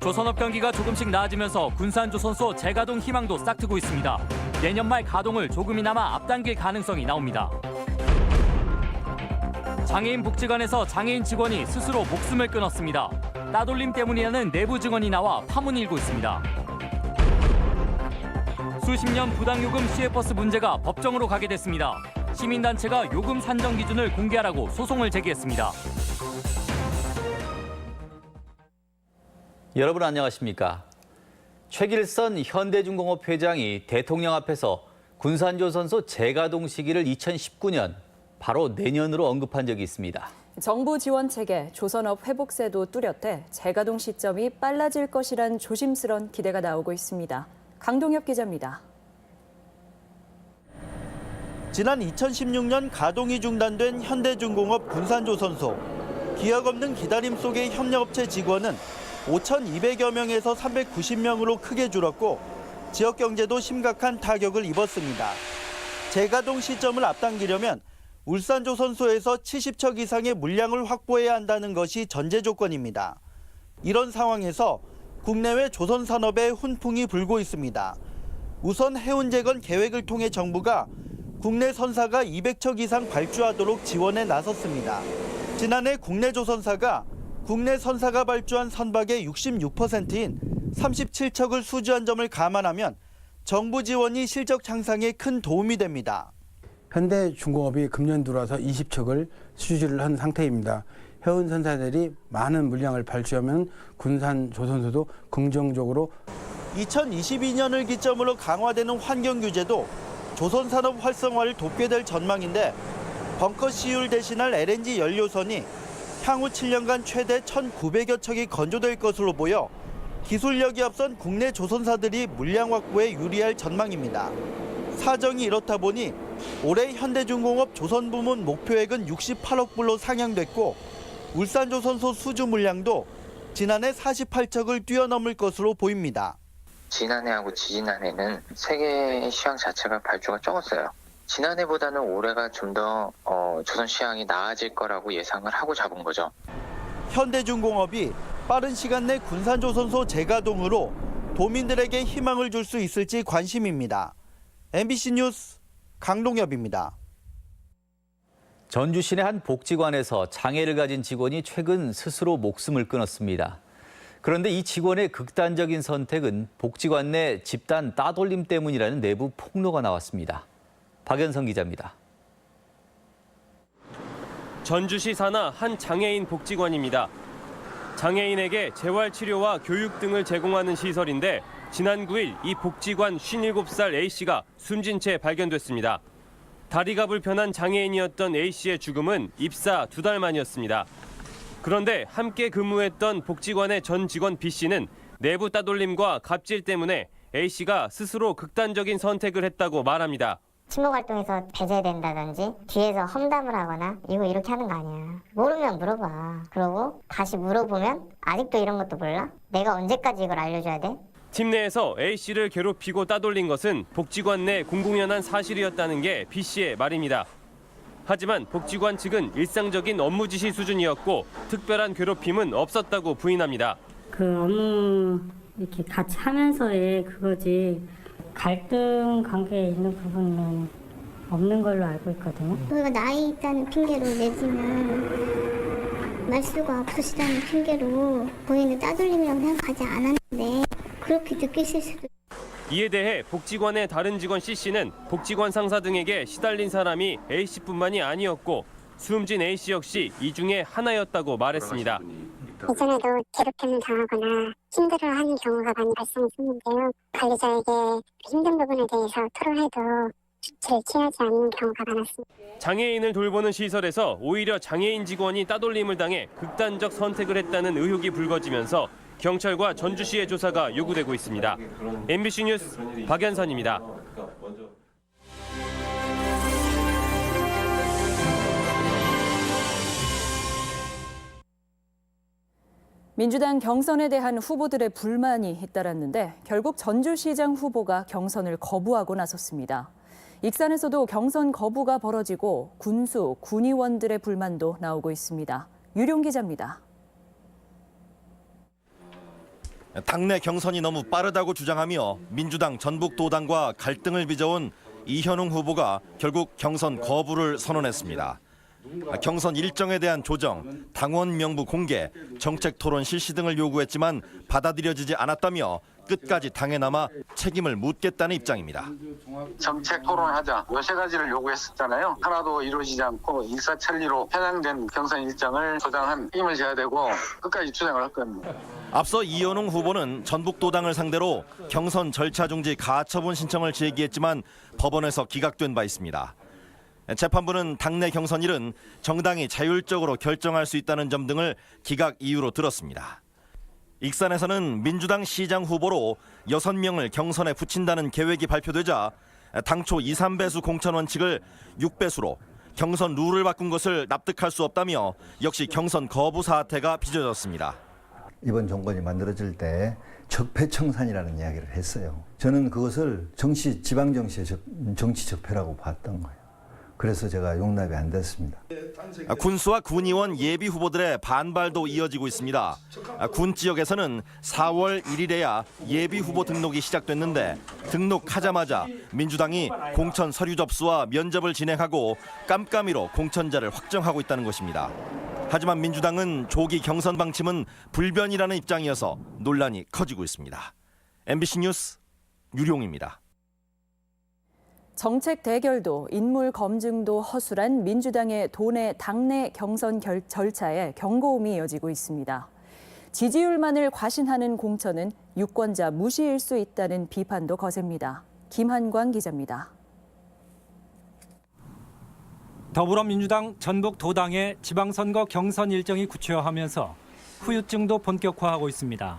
조선업 경기가 조금씩 나아지면서 군산조선소 재가동 희망도 싹트고 있습니다. 내년 말 가동을 조금이나마 앞당길 가능성이 나옵니다. 장애인 복지관에서 장애인 직원이 스스로 목숨을 끊었습니다. 따돌림 때문이라는 내부 증언이 나와 파문이 일고 있습니다. 수십 년 부당요금 시외버스 문제가 법정으로 가게 됐습니다. 시민단체가 요금 산정 기준을 공개하라고 소송을 제기했습니다. 여러분 안녕하십니까? 최길선 현대중공업 회장이 대통령 앞에서 군산조선소 재가동 시기를 2019년, 바로 내년으로 언급한 적이 있습니다. 정부 지원 체계, 조선업 회복세도 뚜렷해 재가동 시점이 빨라질 것이란 조심스런 기대가 나오고 있습니다. 강동엽 기자입니다. 지난 2016년 가동이 중단된 현대중공업 군산조선소. 기약 없는 기다림 속의 협력업체 직원은 5,200여 명에서 390명으로 크게 줄었고 지역 경제도 심각한 타격을 입었습니다. 재가동 시점을 앞당기려면 울산조선소에서 70척 이상의 물량을 확보해야 한다는 것이 전제 조건입니다. 이런 상황에서 국내외 조선산업에 훈풍이 불고 있습니다. 우선 해운재건 계획을 통해 정부가 국내 선사가 200척 이상 발주하도록 지원에 나섰습니다. 지난해 국내 조선사가 국내 선사가 발주한 선박의 66%인 37척을 수주한 점을 감안하면 정부 지원이 실적 향상에 큰 도움이 됩니다. 현대중공업이 금년 들어와서 20척을 수주를 한 상태입니다. 해운 선사들이 많은 물량을 발주하면 군산조선소도 긍정적으로 2022년을 기점으로 강화되는 환경 규제도 조선산업 활성화를 돕게 될 전망인데 벙커CU를 대신할 LNG 연료선이 향후 7년간 최대 1,900여 척이 건조될 것으로 보여 기술력이 앞선 국내 조선사들이 물량 확보에 유리할 전망입니다. 사정이 이렇다 보니 올해 현대중공업 조선부문 목표액은 68억 불로 상향됐고 울산조선소 수주 물량도 지난해 48척을 뛰어넘을 것으로 보입니다. 지난해하고 지지난해는 세계 시황 자체가 발주가 적었어요. 지난해보다는 올해가 좀 더 조선 시황이 나아질 거라고 예상을 하고 잡은 거죠. 현대중공업이 빠른 시간 내 군산조선소 재가동으로 도민들에게 희망을 줄 수 있을지 관심입니다. MBC 뉴스 강동엽입니다. 전주 시내 한 복지관에서 장애를 가진 직원이 최근 스스로 목숨을 끊었습니다. 그런데 이 직원의 극단적인 선택은 복지관 내 집단 따돌림 때문이라는 내부 폭로가 나왔습니다. 박연성 기자입니다. 전주시 산하 한 장애인 복지관입니다. 장애인에게 재활치료와 교육 등을 제공하는 시설인데 지난 9일 이 복지관 57살 A씨가 숨진 채 발견됐습니다. 다리가 불편한 장애인이었던 A씨의 죽음은 입사 2달 만이었습니다. 그런데 함께 근무했던 복지관의 전 직원 B씨는 내부 따돌림과 갑질 때문에 A씨가 스스로 극단적인 선택을 했다고 말합니다. 친목 활동에서 배제된다든지 뒤에서 험담을 하거나 이거 이렇게 하는 거 아니야. 모르면 물어봐. 그러고 다시 물어보면 아직도 이런 것도 몰라? 내가 언제까지 이걸 알려줘야 돼? 팀 내에서 A씨를 괴롭히고 따돌린 것은 복지관 내 공공연한 사실이었다는 게 B씨의 말입니다. 하지만 복지관 측은 일상적인 업무 지시 수준이었고 특별한 괴롭힘은 없었다고 부인합니다. 그 업무 이렇게 같이 하면서의 그거지 갈등 관계에 있는 부분은 없는 걸로 알고 있거든요. 저희가 나이 있다는 핑계로 내지는 말수가 없으시다는 핑계로 본인은 따돌림이라고 생각하지 않았는데 그렇게 느끼실 수도. 이에 대해 복지관의 다른 직원 C씨는 복지관 상사 등에게 시달린 사람이 A씨뿐만이 아니었고 숨진 A씨 역시 이 중에 하나였다고 말했습니다. 예전에도 괴롭힘을 당하거나 힘들어하는 경우가 많이 발생했었는데요. 관리자에게 힘든 부분에 대해서 토로해도 조치를 취하지 않는 경우가 많았습니다. 장애인을 돌보는 시설에서 오히려 장애인 직원이 따돌림을 당해 극단적 선택을 했다는 의혹이 불거지면서 경찰과 전주시의 조사가 요구되고 있습니다. MBC 뉴스 박연선입니다. 민주당 경선에 대한 후보들의 불만이 잇따랐는데 결국 전주시장 후보가 경선을 거부하고 나섰습니다. 익산에서도 경선 거부가 벌어지고 군수, 군의원들의 불만도 나오고 있습니다. 유룡 기자입니다. 당내 경선이 너무 빠르다고 주장하며 민주당 전북도당과 갈등을 빚어온 이현웅 후보가 결국 경선 거부를 선언했습니다. 경선 일정에 대한 조정, 당원 명부 공개, 정책 토론 실시 등을 요구했지만 받아들여지지 않았다며 끝까지 당에 남아 책임을 묻겠다는 입장입니다. 정책 토론하자 요 세 가지를 요구했었잖아요. 하나도 이루어지지 않고 일사천리로 편향된 경선 일정을 조장한 힘을 져야 되고 끝까지 주장을 할 겁니다. 앞서 이현웅 후보는 전북도당을 상대로 경선 절차 중지 가처분 신청을 제기했지만 법원에서 기각된 바 있습니다. 재판부는 당내 경선일은 정당이 자율적으로 결정할 수 있다는 점 등을 기각 이유로 들었습니다. 익산에서는 민주당 시장 후보로 6명을 경선에 붙인다는 계획이 발표되자 당초 2, 3배수 공천 원칙을 6배수로 경선 룰을 바꾼 것을 납득할 수 없다며 역시 경선 거부 사태가 빚어졌습니다. 이번 정권이 만들어질 때 적폐청산이라는 이야기를 했어요. 저는 그것을 지방 정치의 정치 적폐라고 봤던 거예요. 그래서 제가 용납이 안 됐습니다. 군수와 군의원 예비 후보들의 반발도 이어지고 있습니다. 군 지역에서는 4월 1일에야 예비 후보 등록이 시작됐는데 등록하자마자 민주당이 공천 서류 접수와 면접을 진행하고 깜깜이로 공천자를 확정하고 있다는 것입니다. 하지만 민주당은 조기 경선 방침은 불변이라는 입장이어서 논란이 커지고 있습니다. MBC 뉴스 유룡입니다. 정책 대결도 인물 검증도 허술한 민주당의 당내 경선 절차에 경고음이 이어지고 있습니다. 지지율만을 과신하는 공천은 유권자 무시일 수 있다는 비판도 거셉니다. 김한광 기자입니다. 더불어민주당 전북도당의 지방선거 경선 일정이 구체화하면서 후유증도 본격화하고 있습니다.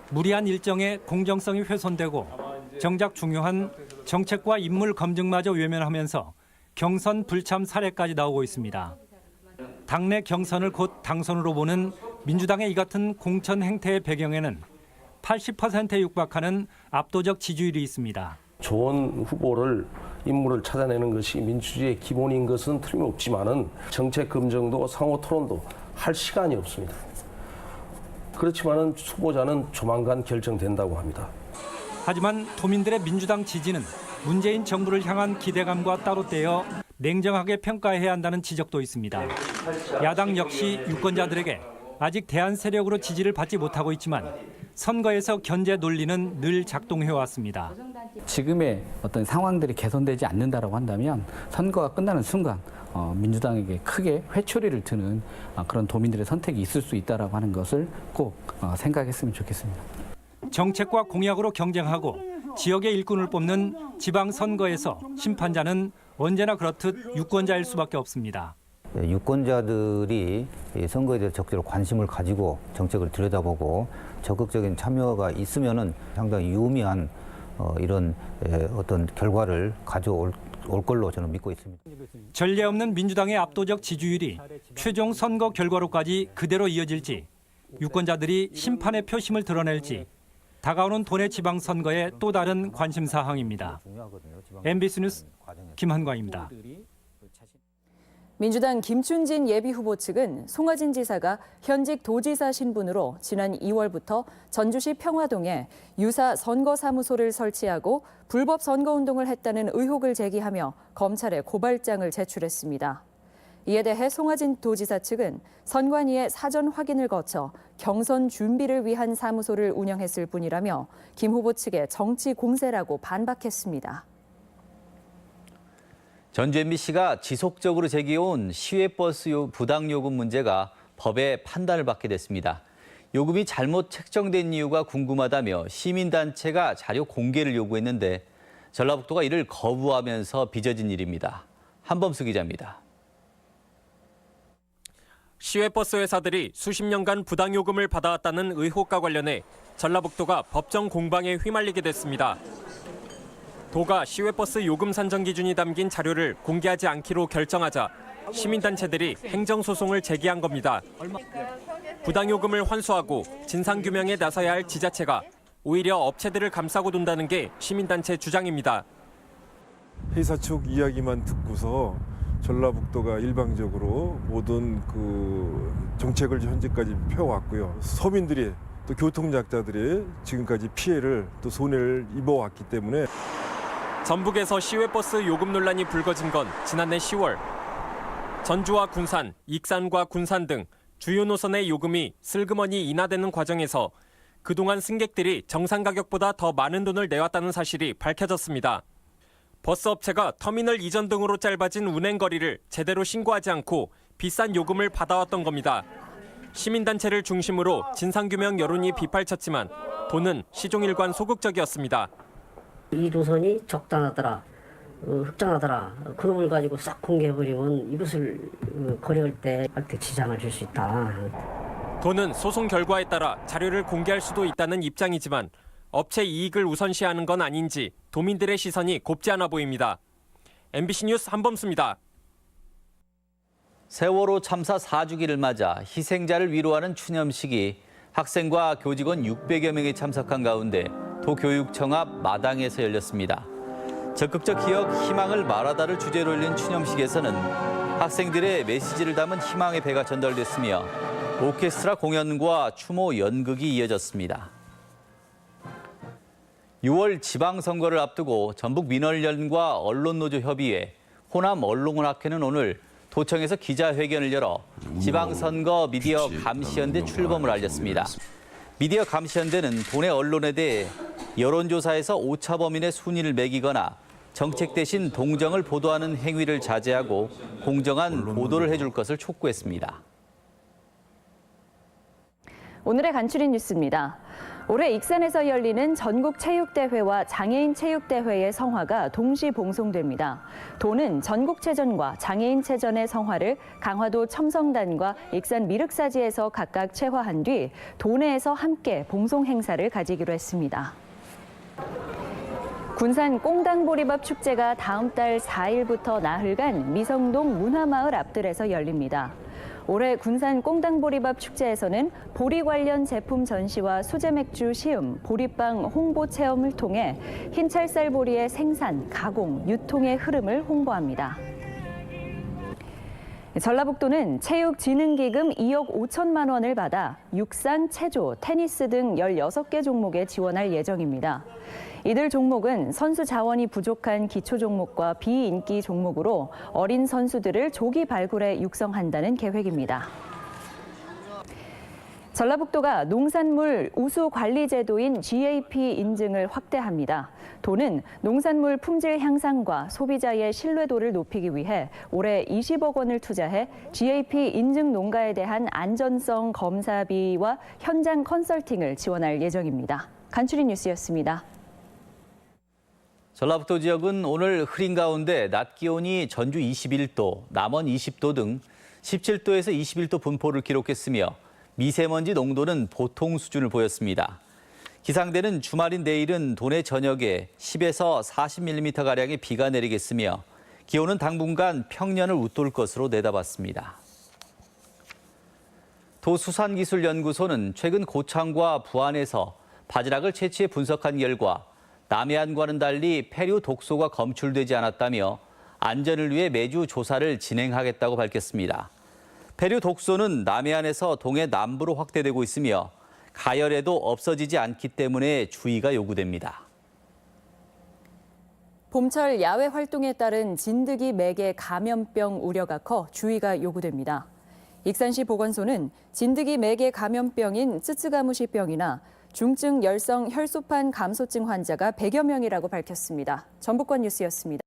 무리한 일정의 공정성이 훼손되고 정작 중요한 정책과 인물 검증마저 외면하면서 경선 불참 사례까지 나오고 있습니다. 당내 경선을 곧 당선으로 보는 민주당의 이 같은 공천 행태의 배경에는 80%에 육박하는 압도적 지지율이 있습니다. 좋은 후보를 인물을 찾아내는 것이 민주주의의 기본인 것은 틀림없지만은 정책 검증도 상호 토론도 할 시간이 없습니다. 그렇지만은 후보자는 조만간 결정된다고 합니다. 하지만 도민들의 민주당 지지는 문재인 정부를 향한 기대감과 따로 떼어 냉정하게 평가해야 한다는 지적도 있습니다. 야당 역시 유권자들에게 아직 대안 세력으로 지지를 받지 못하고 있지만 선거에서 견제 논리는 늘 작동해왔습니다. 지금의 어떤 상황들이 개선되지 않는다라고 한다면 선거가 끝나는 순간 민주당에게 크게 회초리를 드는 그런 도민들의 선택이 있을 수 있다라고 하는 것을 꼭 생각했으면 좋겠습니다. 정책과 공약으로 경쟁하고 지역의 일꾼을 뽑는 지방선거에서 심판자는 언제나 그렇듯 유권자일 수밖에 없습니다. 유권자들이 선거에 대해서 적극적으로 관심을 가지고 정책을 들여다보고 적극적인 참여가 있으면은 상당히 유의미한 이런 어떤 결과를 가져올 걸로 저는 믿고 있습니다. 전례 없는 민주당의 압도적 지지율이 최종 선거 결과로까지 그대로 이어질지 유권자들이 심판의 표심을 드러낼지 다가오는 도내 지방선거의 또 다른 관심사항입니다. MBC 뉴스 김한광입니다. 민주당 김춘진 예비후보 측은 송하진 지사가 현직 도지사 신분으로 지난 2월부터 전주시 평화동에 유사 선거사무소를 설치하고 불법 선거운동을 했다는 의혹을 제기하며 검찰에 고발장을 제출했습니다. 이에 대해 송하진 도지사 측은 선관위의 사전 확인을 거쳐 경선 준비를 위한 사무소를 운영했을 뿐이라며 김 후보 측의 정치 공세라고 반박했습니다. 전주 MBC가 지속적으로 제기해온 시외버스 부당요금 문제가 법의 판단을 받게 됐습니다. 요금이 잘못 책정된 이유가 궁금하다며 시민단체가 자료 공개를 요구했는데 전라북도가 이를 거부하면서 빚어진 일입니다. 한범수 기자입니다. 시외버스 회사들이 수십 년간 부당요금을 받아왔다는 의혹과 관련해 전라북도가 법정 공방에 휘말리게 됐습니다. 도가 시외버스 요금 산정 기준이 담긴 자료를 공개하지 않기로 결정하자 시민단체들이 행정소송을 제기한 겁니다. 부당요금을 환수하고 진상규명에 나서야 할 지자체가 오히려 업체들을 감싸고 돈다는 게 시민단체 주장입니다. 회사 측 이야기만 듣고서 전라북도가 일방적으로 모든 그 정책을 현재까지 펴왔고요. 서민들이 또 또 교통약자들이 지금까지 피해를 또 손해를 입어왔기 때문에 전북에서 시외버스 요금 논란이 불거진 건 지난해 10월. 전주와 군산, 익산과 군산 등 주요 노선의 요금이 슬그머니 인하되는 과정에서 그동안 승객들이 정상 가격보다 더 많은 돈을 내왔다는 사실이 밝혀졌습니다. 버스업체가 터미널 이전 등으로 짧아진 운행 거리를 제대로 신고하지 않고 비싼 요금을 받아왔던 겁니다. 시민단체를 중심으로 진상규명 여론이 비판쳤지만 돈은 시종일관 소극적이었습니다. 이 노선이 적당하더라, 흑당하더라, 그놈을 가지고 싹 공개해버리면 이것을 거래할 때 지장을 줄 수 있다. 돈은 소송 결과에 따라 자료를 공개할 수도 있다는 입장이지만 업체 이익을 우선시하는 건 아닌지 도민들의 시선이 곱지 않아 보입니다. MBC 뉴스 한범수입니다. 세월호 참사 4주기를 맞아 희생자를 위로하는 추념식이 학생과 교직원 600여 명이 참석한 가운데 도교육청 앞 마당에서 열렸습니다. 적극적 기억, 희망을 말하다를 주제로 열린 추념식에서는 학생들의 메시지를 담은 희망의 배가 전달됐으며 오케스트라 공연과 추모 연극이 이어졌습니다. 6월 지방선거를 앞두고 전북민원련과 언론노조협의회, 호남언론학회는 오늘 도청에서 기자회견을 열어 지방선거 미디어 감시연대 출범을 알렸습니다. 미디어 감시연대는 도내 언론에 대해 여론조사에서 오차범인의 순위를 매기거나 정책 대신 동정을 보도하는 행위를 자제하고 공정한 보도를 해줄 것을 촉구했습니다. 오늘의 간추린 뉴스입니다. 올해 익산에서 열리는 전국체육대회와 장애인체육대회의 성화가 동시 봉송됩니다. 도는 전국체전과 장애인체전의 성화를 강화도 첨성단과 익산 미륵사지에서 각각 체화한 뒤 도내에서 함께 봉송 행사를 가지기로 했습니다. 군산 꽁당보리밥 축제가 다음 달 4일부터 나흘간 미성동 문화마을 앞들에서 열립니다. 올해 군산 꽁당보리밥 축제에서는 보리 관련 제품 전시와 수제맥주 시음, 보리빵 홍보 체험을 통해 흰찰쌀 보리의 생산, 가공, 유통의 흐름을 홍보합니다. 전라북도는 체육진흥기금 2억 5천만 원을 받아 육상, 체조, 테니스 등 16개 종목에 지원할 예정입니다. 이들 종목은 선수 자원이 부족한 기초 종목과 비인기 종목으로 어린 선수들을 조기 발굴해 육성한다는 계획입니다. 전라북도가 농산물 우수 관리 제도인 GAP 인증을 확대합니다. 도는 농산물 품질 향상과 소비자의 신뢰도를 높이기 위해 올해 20억 원을 투자해 GAP 인증 농가에 대한 안전성 검사비와 현장 컨설팅을 지원할 예정입니다. 간추린 뉴스였습니다. 전라북도 지역은 오늘 흐린 가운데 낮 기온이 전주 21도, 남원 20도 등 17도에서 21도 분포를 기록했으며 미세먼지 농도는 보통 수준을 보였습니다. 기상대는 주말인 내일은 도내 전역에 10에서 40mm가량의 비가 내리겠으며 기온은 당분간 평년을 웃돌 것으로 내다봤습니다. 도수산기술연구소는 최근 고창과 부안에서 바지락을 채취해 분석한 결과 남해안과는 달리 폐류 독소가 검출되지 않았다며 안전을 위해 매주 조사를 진행하겠다고 밝혔습니다. 폐류 독소는 남해안에서 동해 남부로 확대되고 있으며 가열에도 없어지지 않기 때문에 주의가 요구됩니다. 봄철 야외 활동에 따른 진드기 매개 감염병 우려가 커 주의가 요구됩니다. 익산시 보건소는 진드기 매개 감염병인 쯔쯔가무시병이나 중증 열성 혈소판 감소증 환자가 100여 명이라고 밝혔습니다. 전북권 뉴스였습니다.